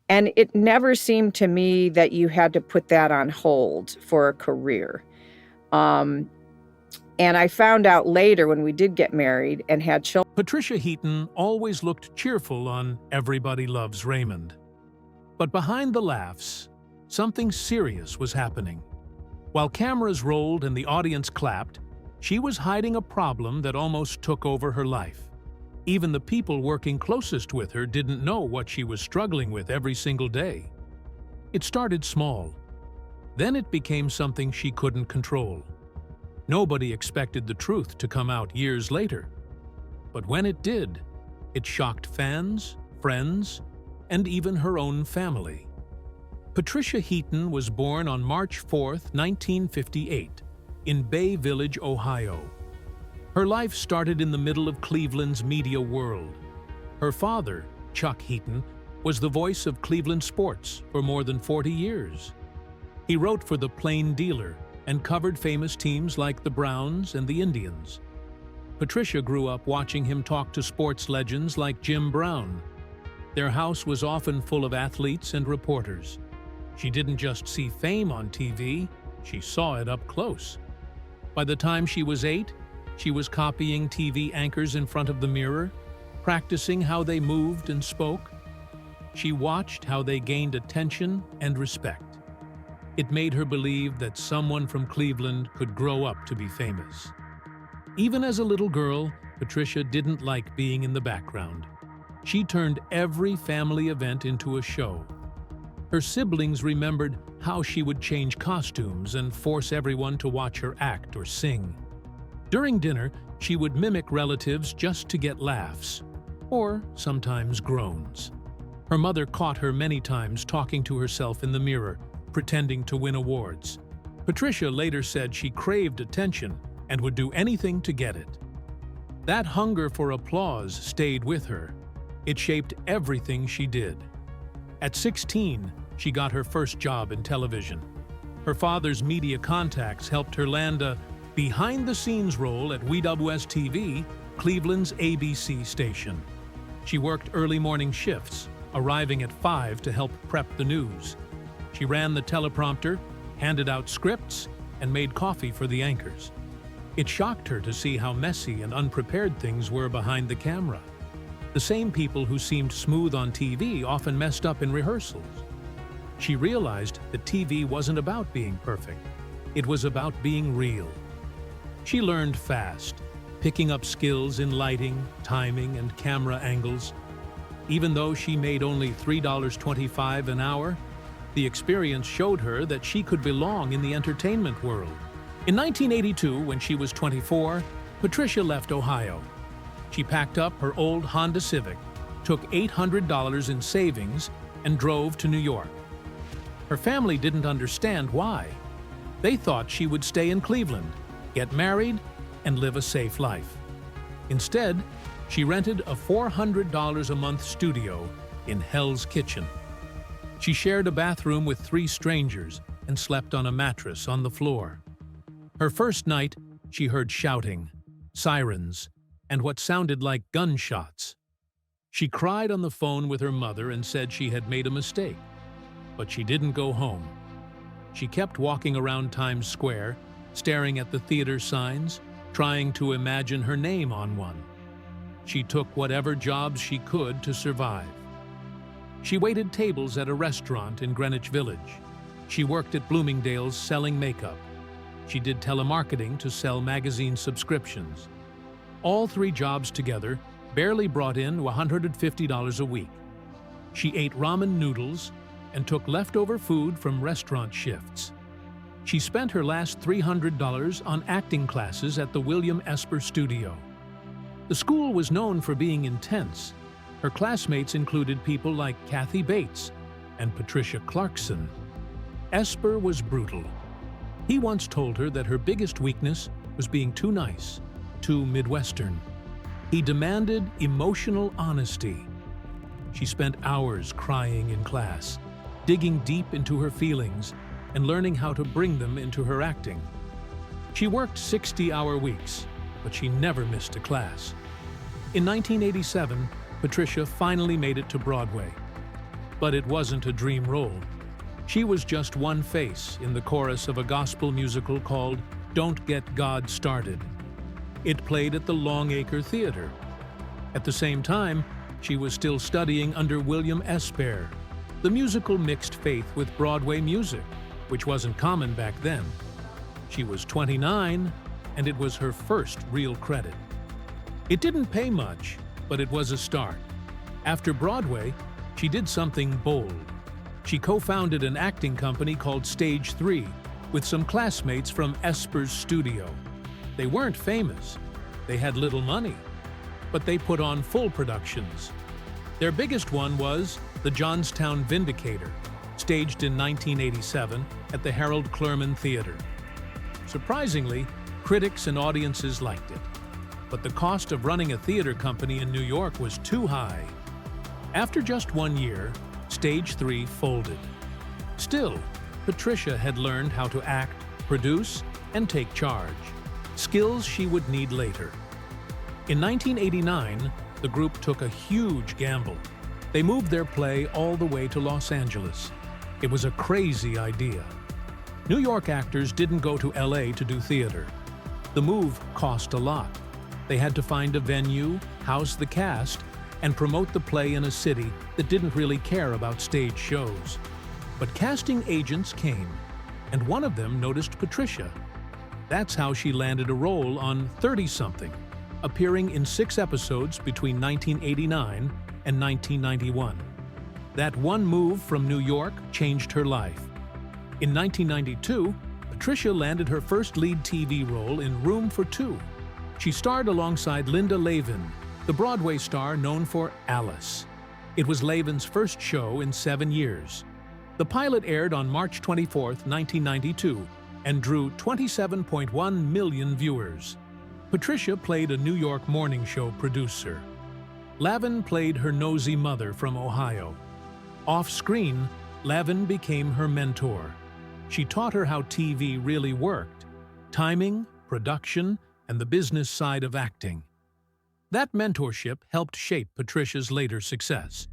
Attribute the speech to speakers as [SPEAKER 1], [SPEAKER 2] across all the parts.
[SPEAKER 1] And it never seemed to me that you had to put that on hold for a career. Um, and I found out later when we did get married and had children.
[SPEAKER 2] Patricia Heaton always looked cheerful on Everybody Loves Raymond. But behind the laughs, something serious was happening. While cameras rolled and the audience clapped, she was hiding a problem that almost took over her life. Even the people working closest with her didn't know what she was struggling with every single day. It started small. Then it became something she couldn't control. Nobody expected the truth to come out years later. But when it did, it shocked fans, friends, and even her own family. Patricia Heaton was born on March 4, 1958, in Bay Village, Ohio. Her life started in the middle of Cleveland's media world. Her father, Chuck Heaton, was the voice of Cleveland sports for more than 40 years. He wrote for the Plain Dealer and covered famous teams like the Browns and the Indians. Patricia grew up watching him talk to sports legends like Jim Brown. Their house was often full of athletes and reporters. She didn't just see fame on TV, she saw it up close. By the time she was 8, she was copying TV anchors in front of the mirror, practicing how they moved and spoke. She watched how they gained attention and respect. It made her believe that someone from Cleveland could grow up to be famous. Even as a little girl, Patricia didn't like being in the background. She turned every family event into a show. Her siblings remembered how she would change costumes and force everyone to watch her act or sing. During dinner, she would mimic relatives just to get laughs, or sometimes groans. Her mother caught her many times talking to herself in the mirror, pretending to win awards. Patricia later said she craved attention and would do anything to get it. That hunger for applause stayed with her. It shaped everything she did. At 16, she got her first job in television. Her father's media contacts helped her land a behind-the-scenes role at WWS-TV, Cleveland's ABC station. She worked early morning shifts, arriving at 5 to help prep the news. She ran the teleprompter, handed out scripts, and made coffee for the anchors. It shocked her to see how messy and unprepared things were behind the camera. The same people who seemed smooth on TV often messed up in rehearsals. She realized that TV wasn't about being perfect. It was about being real. She learned fast, picking up skills in lighting, timing, and camera angles. Even though she made only $3.25 an hour, the experience showed her that she could belong in the entertainment world. In 1982, when she was 24, Patricia left Ohio. She packed up her old Honda Civic, took $800 in savings, and drove to New York. Her family didn't understand why. They thought she would stay in Cleveland, get married, and live a safe life. Instead, she rented a $400 a month studio in Hell's Kitchen. She shared a bathroom with 3 strangers and slept on a mattress on the floor. Her first night, she heard shouting, sirens, and what sounded like gunshots. She cried on the phone with her mother and said she had made a mistake, but she didn't go home. She kept walking around Times Square, staring at the theater signs, trying to imagine her name on one. She took whatever jobs she could to survive. She waited tables at a restaurant in Greenwich Village. She worked at Bloomingdale's selling makeup. She did telemarketing to sell magazine subscriptions. All 3 jobs together barely brought in $150 a week. She ate ramen noodles and took leftover food from restaurant shifts. She spent her last $300 on acting classes at the William Esper Studio. The school was known for being intense. Her classmates included people like Kathy Bates and Patricia Clarkson. Esper was brutal. He once told her that her biggest weakness was being too nice, too Midwestern. He demanded emotional honesty. She spent hours crying in class, digging deep into her feelings and learning how to bring them into her acting. She worked 60-hour weeks, but she never missed a class. In 1987, Patricia finally made it to Broadway. But it wasn't a dream role. She was just one face in the chorus of a gospel musical called Don't Get God Started. It played at the Longacre Theater. At the same time, she was still studying under William Esper. The musical mixed faith with Broadway music, which wasn't common back then. She was 29, and it was her first real credit. It didn't pay much, but it was a start. After Broadway, she did something bold. She co-founded an acting company called Stage 3 with some classmates from Esper's studio. They weren't famous. They had little money, but they put on full productions. Their biggest one was The Johnstown Vindicator, staged in 1987 at the Harold Clurman Theater. Surprisingly, critics and audiences liked it. But the cost of running a theater company in New York was too high. After just 1 year, Stage 3 folded. Still, Patricia had learned how to act, produce, and take charge, skills she would need later. In 1989, the group took a huge gamble. They moved their play all the way to Los Angeles. It was a crazy idea. New York actors didn't go to LA to do theater. The move cost a lot. They had to find a venue, house the cast, and promote the play in a city that didn't really care about stage shows. But casting agents came, and one of them noticed Patricia. That's how she landed a role on 30-something, appearing in 6 episodes between 1989 and 1991. That one move from New York changed her life. In 1992, Patricia landed her first lead TV role in Room for Two. She starred alongside Linda Lavin, the Broadway star known for Alice. It was Lavin's first show in 7 years. The pilot aired on March 24, 1992, and drew 27.1 million viewers. Patricia played a New York morning show producer. Lavin played her nosy mother from Ohio. Off-screen, Lavin became her mentor. She taught her how TV really worked: timing, production, and the business side of acting. That mentorship helped shape Patricia's later success.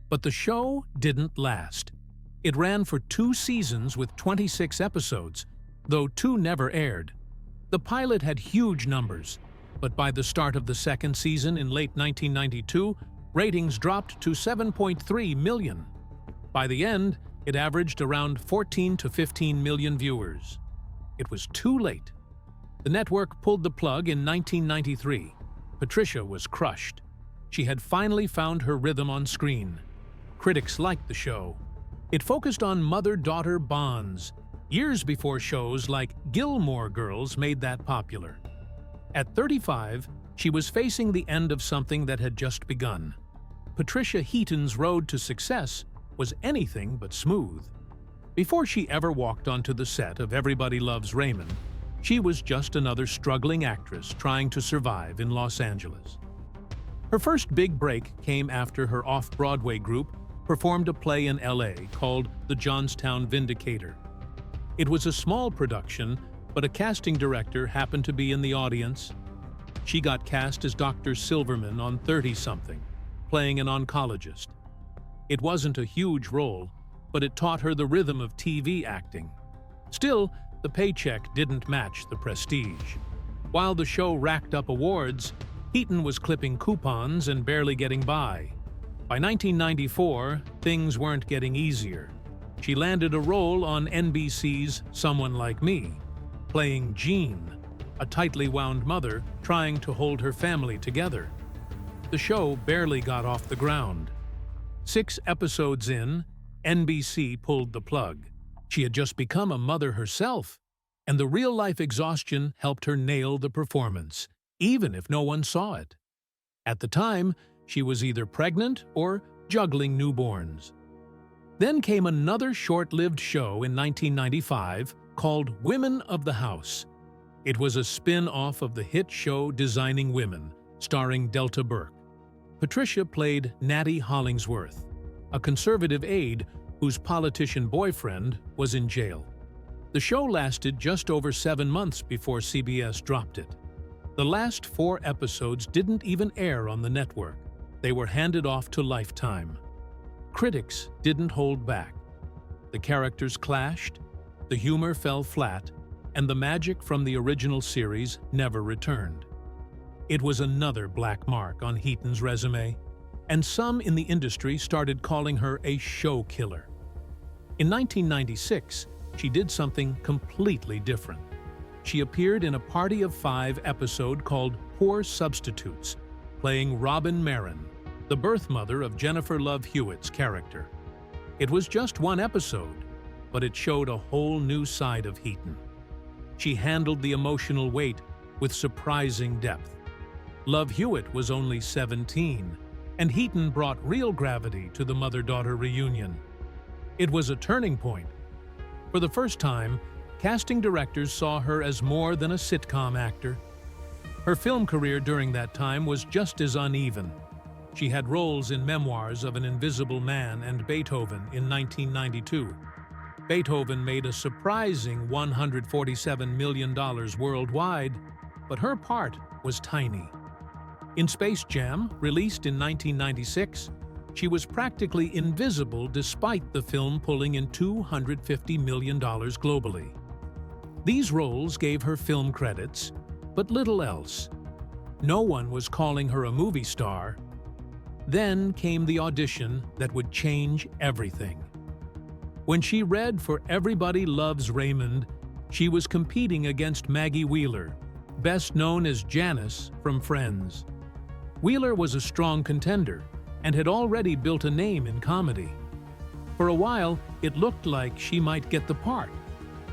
[SPEAKER 2] But the show didn't last. It ran for 2 seasons with 26 episodes, though 2 never aired. The pilot had huge numbers, but by the start of the 2nd season in late 1992, ratings dropped to 7.3 million. By the end, it averaged around 14 to 15 million viewers. It was too late. The network pulled the plug in 1993. Patricia was crushed. She had finally found her rhythm on screen. Critics liked the show. It focused on mother-daughter bonds, years before shows like Gilmore Girls made that popular. At 35, she was facing the end of something that had just begun. Patricia Heaton's road to success was anything but smooth. Before she ever walked onto the set of Everybody Loves Raymond, she was just another struggling actress trying to survive in Los Angeles. Her first big break came after her off-Broadway group performed a play in LA called The Johnstown Vindicator. It was a small production, but a casting director happened to be in the audience. She got cast as Dr. Silverman on 30-something, playing an oncologist. It wasn't a huge role, but it taught her the rhythm of TV acting. Still, the paycheck didn't match the prestige. While the show racked up awards, Heaton was clipping coupons and barely getting by. By 1994, things weren't getting easier. She landed a role on NBC's Someone Like Me, playing Jean, a tightly wound mother trying to hold her family together. The show barely got off the ground. 6 episodes in, NBC pulled the plug. She had just become a mother herself, and the real-life exhaustion helped her nail the performance, even if no one saw it. At the time, she was either pregnant or juggling newborns. Then came another short-lived show in 1995 called Women of the House. It was a spin-off of the hit show Designing Women, starring Delta Burke. Patricia played Natty Hollingsworth, a conservative aide whose politician boyfriend was in jail. The show lasted just over 7 months before CBS dropped it. The last 4 episodes didn't even air on the network. They were handed off to Lifetime. critics didn't hold back. The characters clashed, the humor fell flat, and the magic from the original series never returned. It was another black mark on Heaton's resume, and some in the industry started calling her a show killer. In 1996, she did something completely different. She appeared in a Party of Five episode called Poor Substitutes, playing Robin Marin, the birth mother of Jennifer Love Hewitt's character. It was just one episode, but it showed a whole new side of Heaton. She handled the emotional weight with surprising depth. Love Hewitt was only 17, and Heaton brought real gravity to the mother-daughter reunion. It was a turning point. For the first time, casting directors saw her as more than a sitcom actor. Her film career during that time was just as uneven. She had roles in Memoirs of an Invisible Man and Beethoven in 1992. Beethoven made a surprising $147 million worldwide, but her part was tiny. In Space Jam, released in 1996, she was practically invisible despite the film pulling in $250 million globally. These roles gave her film credits, but little else. No one was calling her a movie star. Then came the audition that would change everything. When she read for Everybody Loves Raymond, she was competing against Maggie Wheeler, best known as Janice from Friends. Wheeler was a strong contender and had already built a name in comedy. For a while, it looked like she might get the part,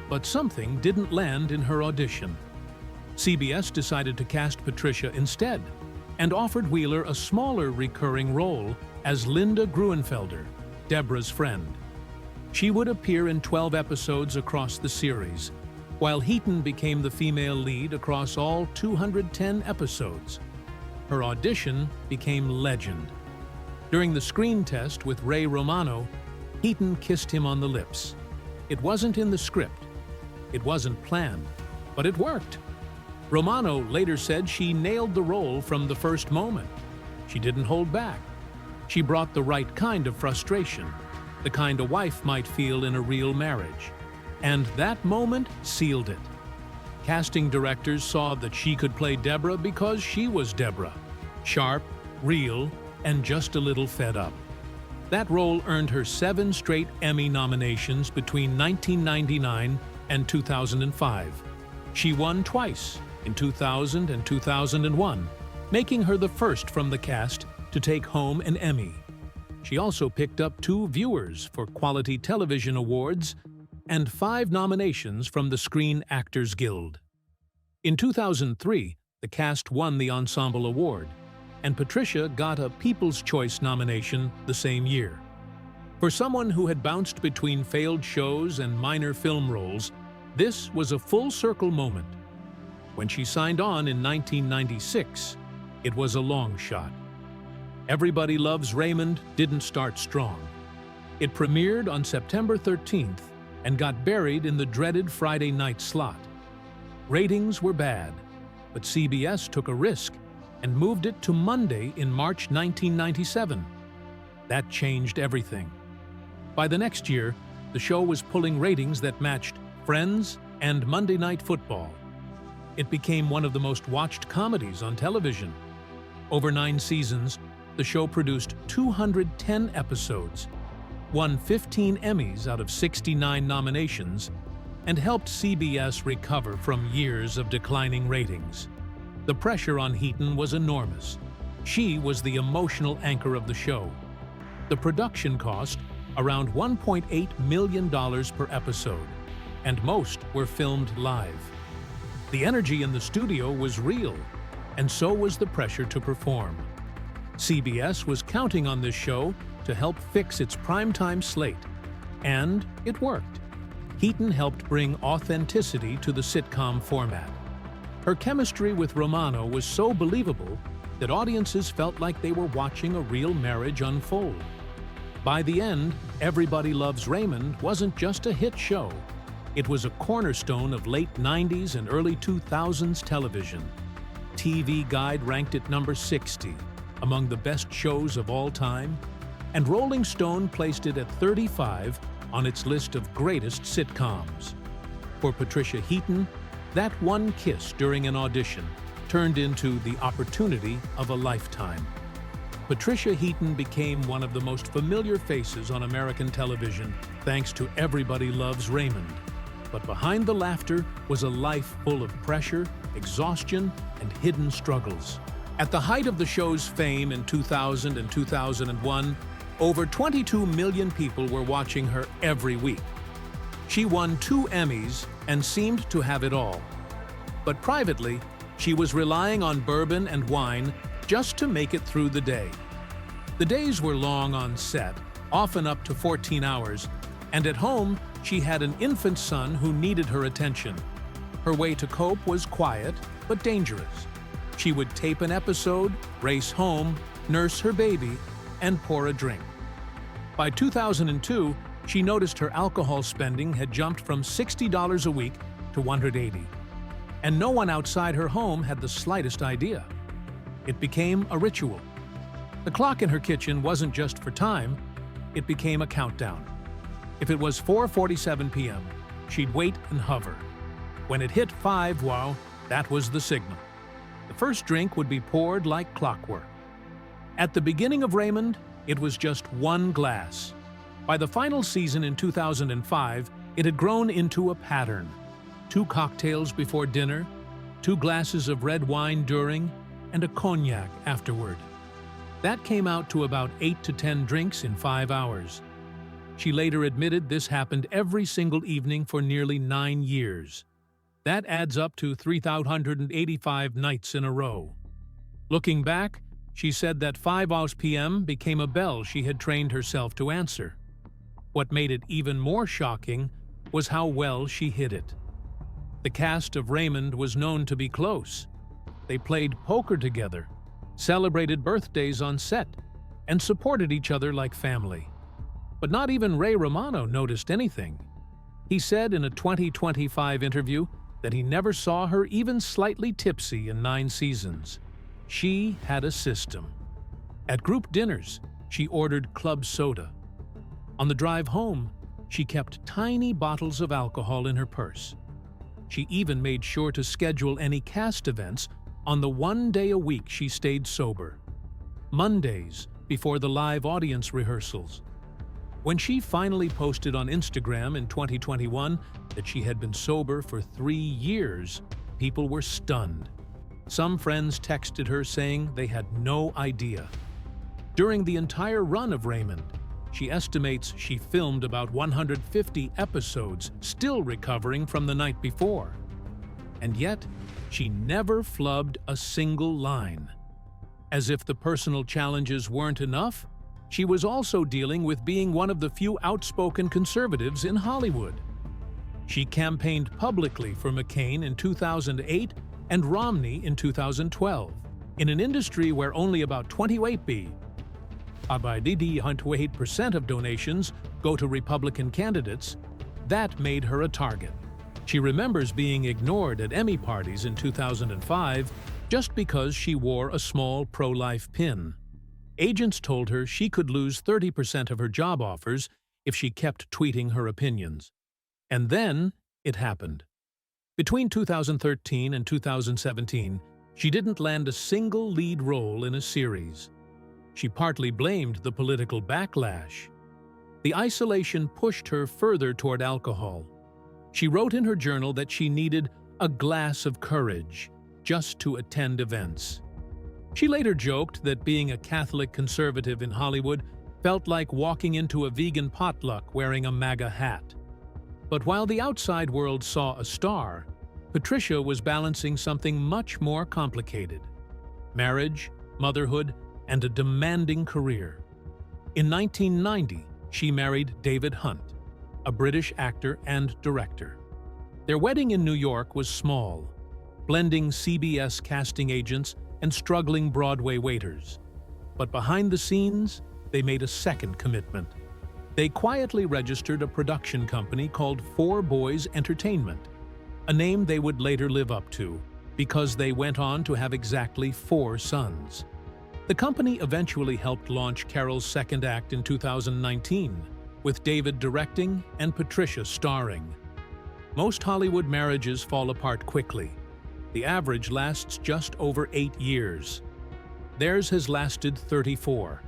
[SPEAKER 2] but something didn't land in her audition. CBS decided to cast Patricia instead and offered Wheeler a smaller recurring role as Linda Gruenfelder, Deborah's friend. She would appear in 12 episodes across the series, while Heaton became the female lead across all 210 episodes. Her audition became legend. During the screen test with Ray Romano, Heaton kissed him on the lips. It wasn't in the script. It wasn't planned, but it worked. Romano later said she nailed the role from the first moment. She didn't hold back. She brought the right kind of frustration, the kind a wife might feel in a real marriage. And that moment sealed it. Casting directors saw that she could play Deborah because she was Deborah. Sharp, real, and just a little fed up. That role earned her 7 straight Emmy nominations between 1999 and 2005. She won twice, in 2000 and 2001, making her the first from the cast to take home an Emmy. She also picked up 2 viewers for Quality Television Awards and 5 nominations from the Screen Actors Guild. In 2003, the cast won the Ensemble Award, and Patricia got a People's Choice nomination the same year. For someone who had bounced between failed shows and minor film roles, this was a full-circle moment. When she signed on in 1996, it was a long shot. Everybody Loves Raymond didn't start strong. It premiered on September 13th and got buried in the dreaded Friday night slot. Ratings were bad, but CBS took a risk and moved it to Monday in March 1997. That changed everything. By the next year, the show was pulling ratings that matched Friends and Monday Night Football. It became one of the most watched comedies on television. Over 9 seasons, the show produced 210 episodes, won 15 Emmys out of 69 nominations, and helped CBS recover from years of declining ratings. The pressure on Heaton was enormous. She was the emotional anchor of the show. The production cost around $1.8 million per episode, and most were filmed live. The energy in the studio was real, and so was the pressure to perform. CBS was counting on this show to help fix its primetime slate, and it worked. Heaton helped bring authenticity to the sitcom format. Her chemistry with Romano was so believable that audiences felt like they were watching a real marriage unfold. By the end, Everybody Loves Raymond wasn't just a hit show. It was a cornerstone of late 90s and early 2000s television. TV Guide ranked it number 60 among the best shows of all time, and Rolling Stone placed it at 35 on its list of greatest sitcoms. For Patricia Heaton, that one kiss during an audition turned into the opportunity of a lifetime. Patricia Heaton became one of the most familiar faces on American television thanks to Everybody Loves Raymond. But behind the laughter was a life full of pressure, exhaustion, and hidden struggles. At the height of the show's fame in 2000 and 2001, over 22 million people were watching her every week. She won 2 Emmys and seemed to have it all. But privately, she was relying on bourbon and wine just to make it through the day. The days were long on set, often up to 14 hours, and at home, she had an infant son who needed her attention. Her way to cope was quiet, but dangerous. She would tape an episode, race home, nurse her baby, and pour a drink. By 2002, she noticed her alcohol spending had jumped from $60 a week to $180, and no one outside her home had the slightest idea. It became a ritual. The clock in her kitchen wasn't just for time, it became a countdown. If it was 4:47 p.m., she'd wait and hover. When it hit 5, wow, that was the signal. The first drink would be poured like clockwork. At the beginning of Raymond, it was just 1 glass. By the final season in 2005, it had grown into a pattern. 2 cocktails before dinner, 2 glasses of red wine during, and a cognac afterward. That came out to about 8 to 10 drinks in 5 hours. She later admitted this happened every single evening for nearly 9 years. That adds up to 3,885 nights in a row. Looking back, she said that 5 p.m. became a bell she had trained herself to answer. What made it even more shocking was how well she hid it. The cast of Raymond was known to be close. They played poker together, celebrated birthdays on set, and supported each other like family. But not even Ray Romano noticed anything. He said in a 2025 interview that he never saw her even slightly tipsy in 9 seasons. She had a system. At group dinners, she ordered club soda. On the drive home, she kept tiny bottles of alcohol in her purse. She even made sure to schedule any cast events on the one day a week she stayed sober. Mondays, before the live audience rehearsals. When she finally posted on Instagram in 2021 that she had been sober for 3 years, people were stunned. Some friends texted her saying they had no idea. During the entire run of Raymond, she estimates she filmed about 150 episodes, still recovering from the night before. And yet, she never flubbed a single line. As if the personal challenges weren't enough, she was also dealing with being one of the few outspoken conservatives in Hollywood. She campaigned publicly for McCain in 2008 and Romney in 2012, in an industry where only about 28% of donations go to Republican candidates. That made her a target. She remembers being ignored at Emmy parties in 2005 just because she wore a small pro-life pin. Agents told her she could lose 30% of her job offers if she kept tweeting her opinions. And then it happened. Between 2013 and 2017, she didn't land a single lead role in a series. She partly blamed the political backlash. The isolation pushed her further toward alcohol. She wrote in her journal that she needed a glass of courage just to attend events. She later joked that being a Catholic conservative in Hollywood felt like walking into a vegan potluck wearing a MAGA hat. But while the outside world saw a star, Patricia was balancing something much more complicated: marriage, motherhood, and a demanding career. In 1990, she married David Hunt, a British actor and director. Their wedding in New York was small, blending CBS casting agents and struggling Broadway waiters. But behind the scenes, they made a second commitment. They quietly registered a production company called 4 Boys Entertainment, a name they would later live up to, because they went on to have exactly 4 sons. The company eventually helped launch Carol's second act in 2019, with David directing and Patricia starring. Most Hollywood marriages fall apart quickly. The average lasts just over 8 years. Theirs has lasted 34.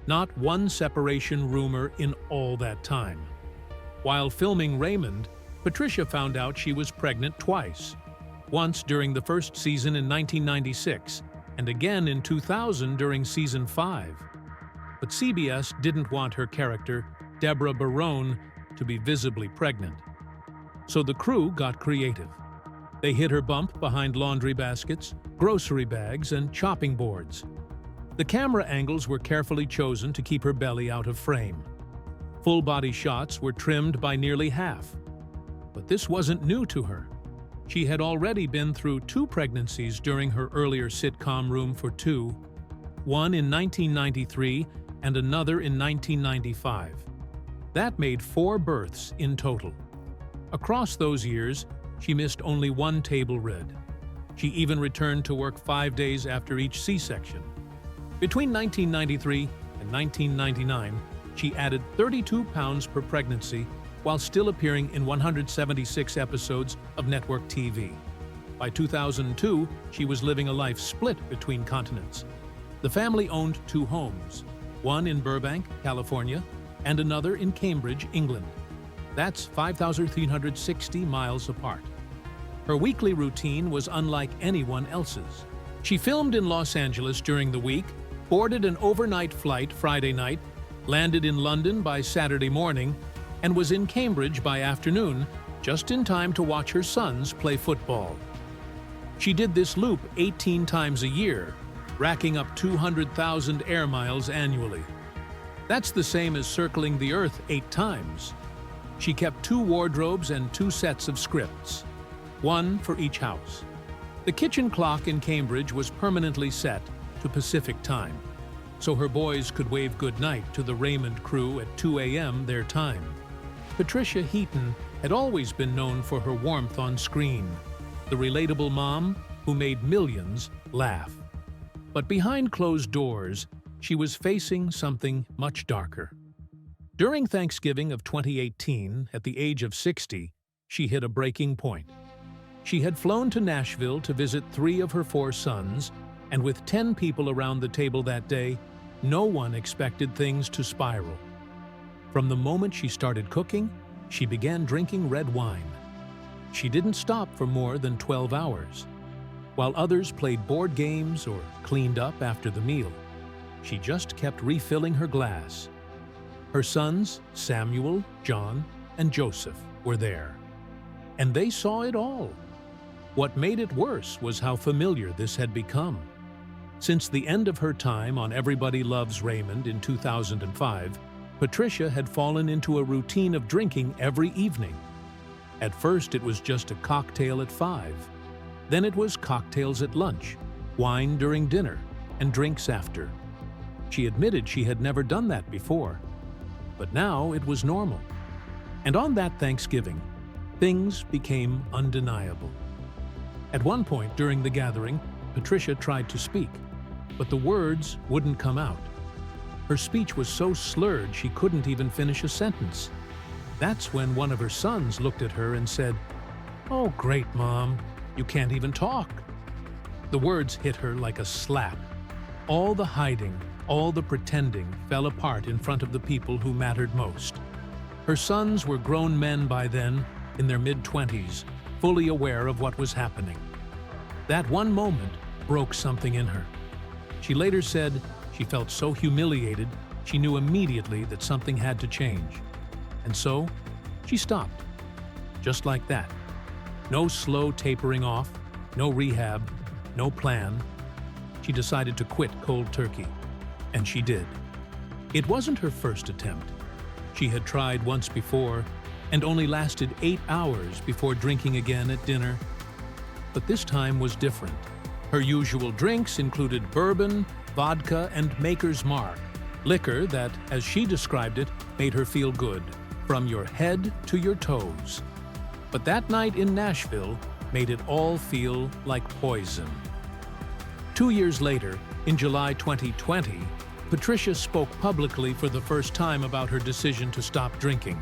[SPEAKER 2] Not one separation rumor in all that time. While filming Raymond, Patricia found out she was pregnant twice. Once during the first season in 1996, and again in 2000 during season 5. But CBS didn't want her character, Deborah Barone, to be visibly pregnant. So the crew got creative. They hid her bump behind laundry baskets, grocery bags, and chopping boards. The camera angles were carefully chosen to keep her belly out of frame. Full-body shots were trimmed by nearly half. But this wasn't new to her. She had already been through 2 pregnancies during her earlier sitcom Room for Two, one in 1993 and another in 1995. That made 4 births in total. Across those years, she missed only 1 table read. She even returned to work 5 days after each C-section. Between 1993 and 1999, she added 32 pounds per pregnancy while still appearing in 176 episodes of network TV. By 2002, she was living a life split between continents. The family owned 2 homes, one in Burbank, California, and another in Cambridge, England. That's 5,360 miles apart. Her weekly routine was unlike anyone else's. She filmed in Los Angeles during the week, boarded an overnight flight Friday night, landed in London by Saturday morning, and was in Cambridge by afternoon, just in time to watch her sons play football. She did this loop 18 times a year, racking up 200,000 air miles annually. That's the same as circling the Earth 8 times. She kept 2 wardrobes and 2 sets of scripts, one for each house. The kitchen clock in Cambridge was permanently set to Pacific time, so her boys could wave goodnight to the Raymond crew at 2 a.m. their time. Patricia Heaton had always been known for her warmth on screen, the relatable mom who made millions laugh. But behind closed doors, she was facing something much darker. During Thanksgiving of 2018, at the age of 60, she hit a breaking point. She had flown to Nashville to visit 3 of her 4 sons, and with 10 people around the table that day, no one expected things to spiral. From the moment she started cooking, she began drinking red wine. She didn't stop for more than 12 hours. While others played board games or cleaned up after the meal, she just kept refilling her glass. Her sons, Samuel, John, and Joseph, were there. And they saw it all. What made it worse was how familiar this had become. Since the end of her time on Everybody Loves Raymond in 2005, Patricia had fallen into a routine of drinking every evening. At first, it was just a cocktail at 5. Then it was cocktails at lunch, wine during dinner, and drinks after. She admitted she had never done that before, but now it was normal. And on that Thanksgiving, things became undeniable. At one point during the gathering, Patricia tried to speak, but the words wouldn't come out. Her speech was so slurred she couldn't even finish a sentence. That's when one of her sons looked at her and said, "Oh, great, Mom, you can't even talk." The words hit her like a slap. All the hiding, all the pretending fell apart in front of the people who mattered most. Her sons were grown men by then, in their mid-20s, fully aware of what was happening. That one moment broke something in her. She later said she felt so humiliated, she knew immediately that something had to change. And so, she stopped. Just like that. No slow tapering off, no rehab, no plan. She decided to quit cold turkey. And she did. It wasn't her first attempt. She had tried once before and only lasted 8 hours before drinking again at dinner. But this time was different. Her usual drinks included bourbon, vodka, and Maker's Mark, liquor that, as she described it, made her feel good, from your head to your toes. But that night in Nashville made it all feel like poison. 2 years later, in July 2020, Patricia spoke publicly for the first time about her decision to stop drinking.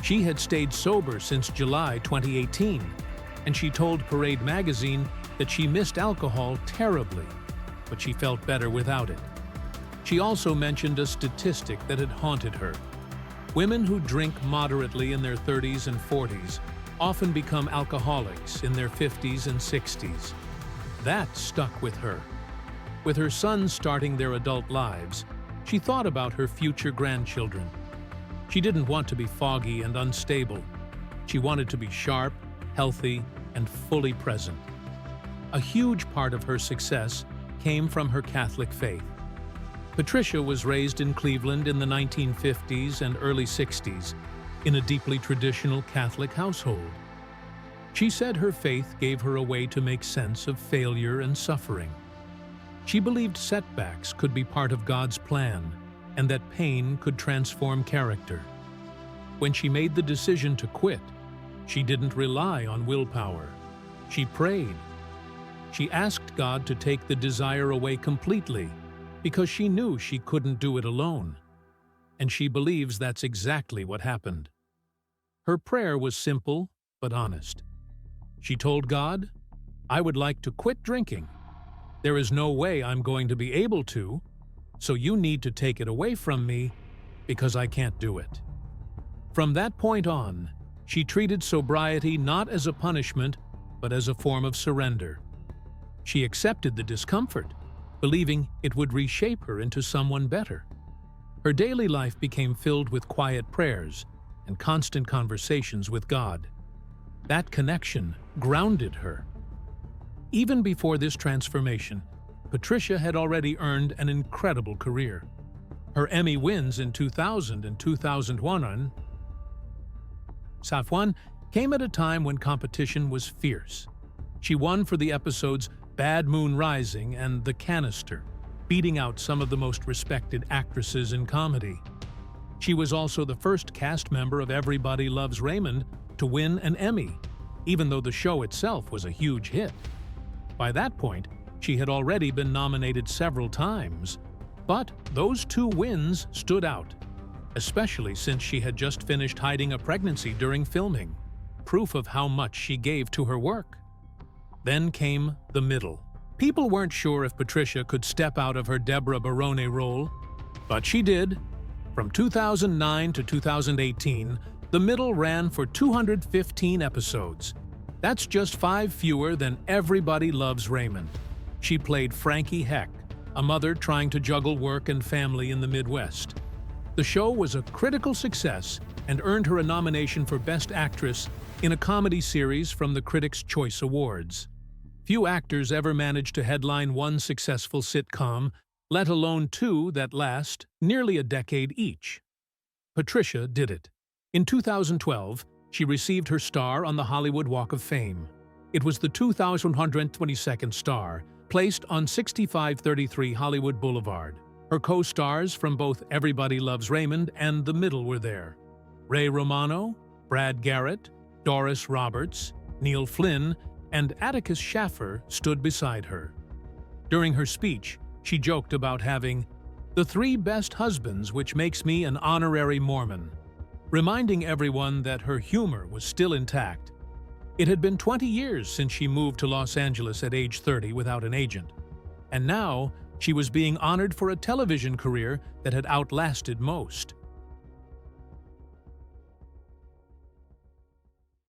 [SPEAKER 2] She had stayed sober since July 2018, and she told Parade magazine that she missed alcohol terribly, but she felt better without it. She also mentioned a statistic that had haunted her. Women who drink moderately in their 30s and 40s often become alcoholics in their 50s and 60s. That stuck with her. With her sons starting their adult lives, she thought about her future grandchildren. She didn't want to be foggy and unstable. She wanted to be sharp, healthy, and fully present. A huge part of her success came from her Catholic faith. Patricia was raised in Cleveland in the 1950s and early 60s, in a deeply traditional Catholic household. She said her faith gave her a way to make sense of failure and suffering. She believed setbacks could be part of God's plan, and that pain could transform character. When she made the decision to quit, she didn't rely on willpower. She prayed. She asked God to take the desire away completely, because she knew she couldn't do it alone. And she believes that's exactly what happened. Her prayer was simple but honest. She told God, "I would like to quit drinking. There is no way I'm going to be able to, so you need to take it away from me because I can't do it." From that point on, she treated sobriety not as a punishment, but as a form of surrender. She accepted the discomfort, believing it would reshape her into someone better. Her daily life became filled with quiet prayers and constant conversations with God. That connection grounded her. Even before this transformation, Patricia had already earned an incredible career. Her Emmy wins in 2000 and 2001 Safwan came at a time when competition was fierce. She won for the episodes Bad Moon Rising and The Canister, beating out some of the most respected actresses in comedy. She was also the first cast member of Everybody Loves Raymond to win an Emmy, even though the show itself was a huge hit. By that point, she had already been nominated several times, but those 2 wins stood out, especially since she had just finished hiding a pregnancy during filming, proof of how much she gave to her work. Then came The Middle. People weren't sure if Patricia could step out of her Deborah Barone role, but she did. From 2009 to 2018, The Middle ran for 215 episodes. That's just 5 fewer than Everybody Loves Raymond. She played Frankie Heck, a mother trying to juggle work and family in the Midwest. The show was a critical success and earned her a nomination for Best Actress in a comedy series from the Critics' Choice Awards. Few actors ever managed to headline one successful sitcom, let alone 2 that last nearly a decade each. Patricia did it. In 2012, she received her star on the Hollywood Walk of Fame. It was the 2,122nd star, placed on 6533 Hollywood Boulevard. Her co-stars from both Everybody Loves Raymond and The Middle were there. Ray Romano, Brad Garrett, Doris Roberts, Neil Flynn, and Atticus Schaffer stood beside her. During her speech, she joked about having the 3 best husbands, which makes me an honorary Mormon, reminding everyone that her humor was still intact. It had been 20 years since she moved to Los Angeles at age 30 without an agent, and now she was being honored for a television career that had outlasted most.